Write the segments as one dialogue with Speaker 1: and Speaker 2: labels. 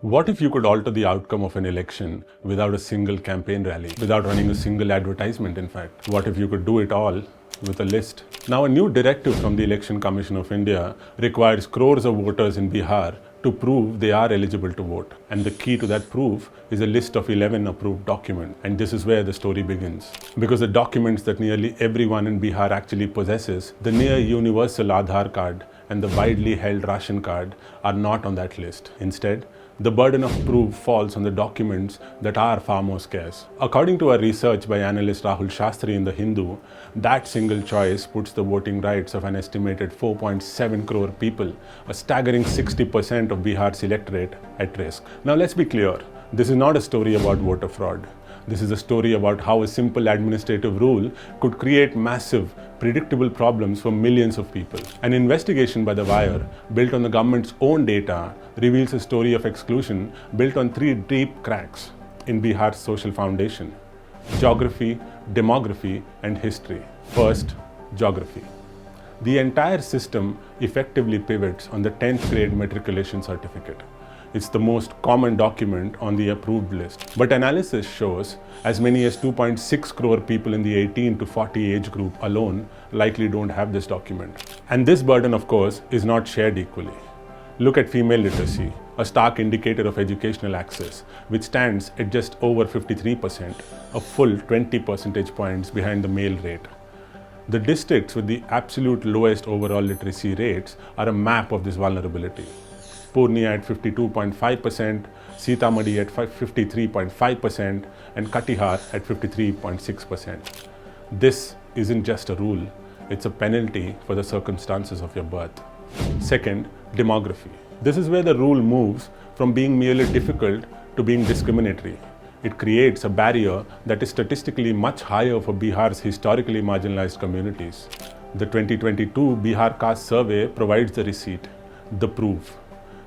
Speaker 1: What if you could alter the outcome of an election without a single campaign rally, without running a single advertisement, in fact? What if you could do it all with a list? Now, a new directive from the Election Commission of India requires crores of voters in Bihar to prove they are eligible to vote. And the key to that proof is a list of 11 approved documents. And this is where the story begins. Because the documents that nearly everyone in Bihar actually possesses, the near universal Aadhaar card and the widely held ration card, are not on that list. Instead, the burden of proof falls on the documents that are far more scarce. According to a research by analyst Rahul Shastri in The Hindu, that single choice puts the voting rights of an estimated 4.7 crore people, a staggering 60% of Bihar's electorate, at risk. Now let's be clear, this is not a story about voter fraud. This is a story about how a simple administrative rule could create massive, predictable problems for millions of people. An investigation by The Wire, built on the government's own data, reveals a story of exclusion built on three deep cracks in Bihar's social foundation: geography, demography, and history. First, geography. The entire system effectively pivots on the 10th grade matriculation certificate. It's the most common document on the approved list. But analysis shows as many as 2.6 crore people in the 18 to 40 age group alone likely don't have this document. And this burden, of course, is not shared equally. Look at female literacy, a stark indicator of educational access, which stands at just over 53%, a full 20 percentage points behind the male rate. The districts with the absolute lowest overall literacy rates are a map of this vulnerability. Purnia at 52.5%, Sitamarhi at 53.5%, and Katihar at 53.6%. This isn't just a rule, it's a penalty for the circumstances of your birth. Second, demography. This is where the rule moves from being merely difficult to being discriminatory. It creates a barrier that is statistically much higher for Bihar's historically marginalized communities. The 2022 Bihar Caste Survey provides the receipt, the proof.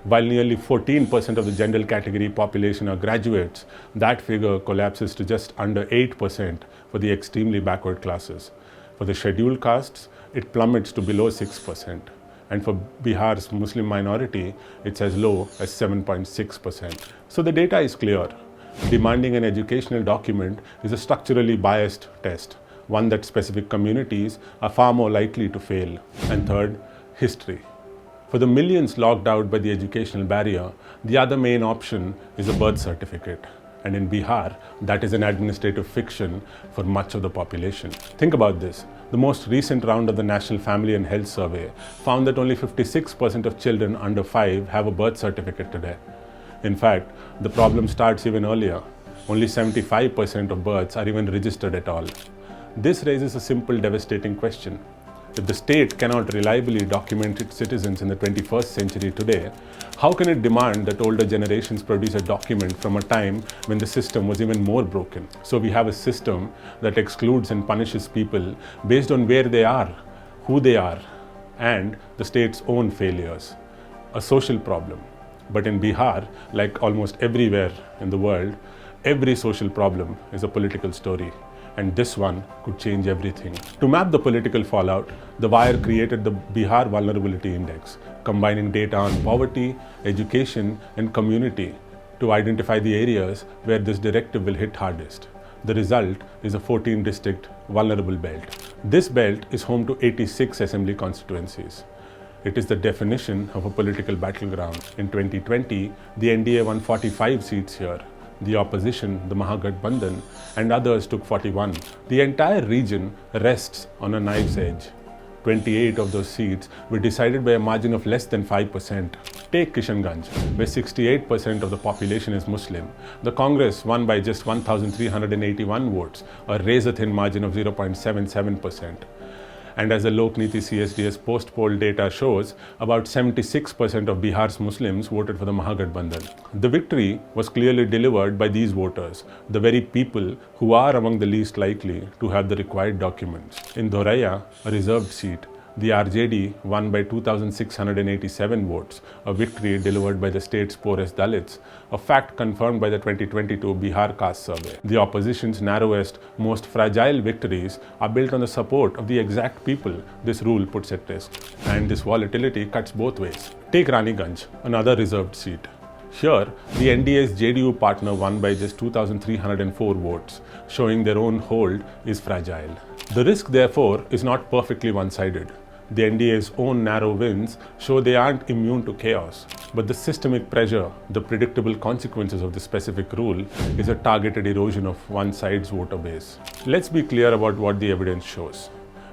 Speaker 1: While nearly 14% of the general category population are graduates, that figure collapses to just under 8% for the extremely backward classes. For the scheduled castes, it plummets to below 6%. And for Bihar's Muslim minority, it's as low as 7.6%. So the data is clear. Demanding an educational document is a structurally biased test, one that specific communities are far more likely to fail. And third, history. For the millions locked out by the educational barrier, the other main option is a birth certificate. And in Bihar, that is an administrative fiction for much of the population. Think about this. The most recent round of the National Family and Health Survey found that only 56% of children under 5 have a birth certificate today. In fact, the problem starts even earlier. Only 75% of births are even registered at all. This raises a simple, devastating question. If the state cannot reliably document its citizens in the 21st century today, how can it demand that older generations produce a document from a time when the system was even more broken? So we have a system that excludes and punishes people based on where they are, who they are, and the state's own failures. A social problem. But in Bihar, like almost everywhere in the world, every social problem is a political story. And this one could change everything. To map the political fallout, The Wire created the Bihar Vulnerability Index, combining data on poverty, education, and community to identify the areas where this directive will hit hardest. The result is a 14-district vulnerable belt. This belt is home to 86 assembly constituencies. It is the definition of a political battleground. In 2020, the NDA won 45 seats here. The opposition, the Mahagathbandhan, and others took 41. The entire region rests on a knife's edge. 28 of those seats were decided by a margin of less than 5%. Take Kishanganj, where 68% of the population is Muslim. The Congress won by just 1,381 votes, a razor-thin margin of 0.77%. And as the Lokniti CSDS post-poll data shows, about 76% of Bihar's Muslims voted for the Mahagathbandhan. The victory was clearly delivered by these voters, the very people who are among the least likely to have the required documents. In Dhoraya, a reserved seat, the RJD won by 2,687 votes, a victory delivered by the state's poorest Dalits, a fact confirmed by the 2022 Bihar Caste Survey. The opposition's narrowest, most fragile victories are built on the support of the exact people this rule puts at risk. And this volatility cuts both ways. Take Raniganj, another reserved seat. Here, the NDA's JDU partner won by just 2,304 votes, showing their own hold is fragile. The risk, therefore, is not perfectly one-sided. The NDA's own narrow wins show they aren't immune to chaos, but the systemic pressure, the predictable consequences of the specific rule, is a targeted erosion of one side's voter base. Let's be clear about what the evidence shows.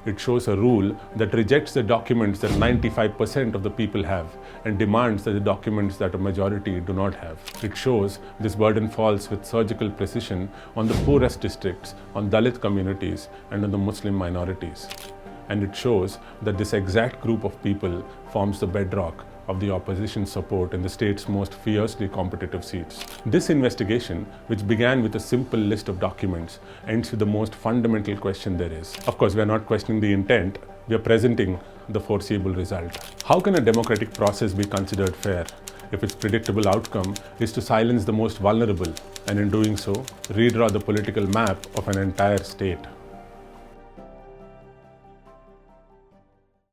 Speaker 1: It shows a rule that rejects the documents that 95% of the people have and demands that the documents that a majority do not have. It shows this burden falls with surgical precision on the poorest districts, on Dalit communities, and on the Muslim minorities. And it shows that this exact group of people forms the bedrock of the opposition's support in the state's most fiercely competitive seats. This investigation, which began with a simple list of documents, ends with the most fundamental question there is. Of course, we are not questioning the intent, we are presenting the foreseeable result. How can a democratic process be considered fair if its predictable outcome is to silence the most vulnerable and in doing so, redraw the political map of an entire state?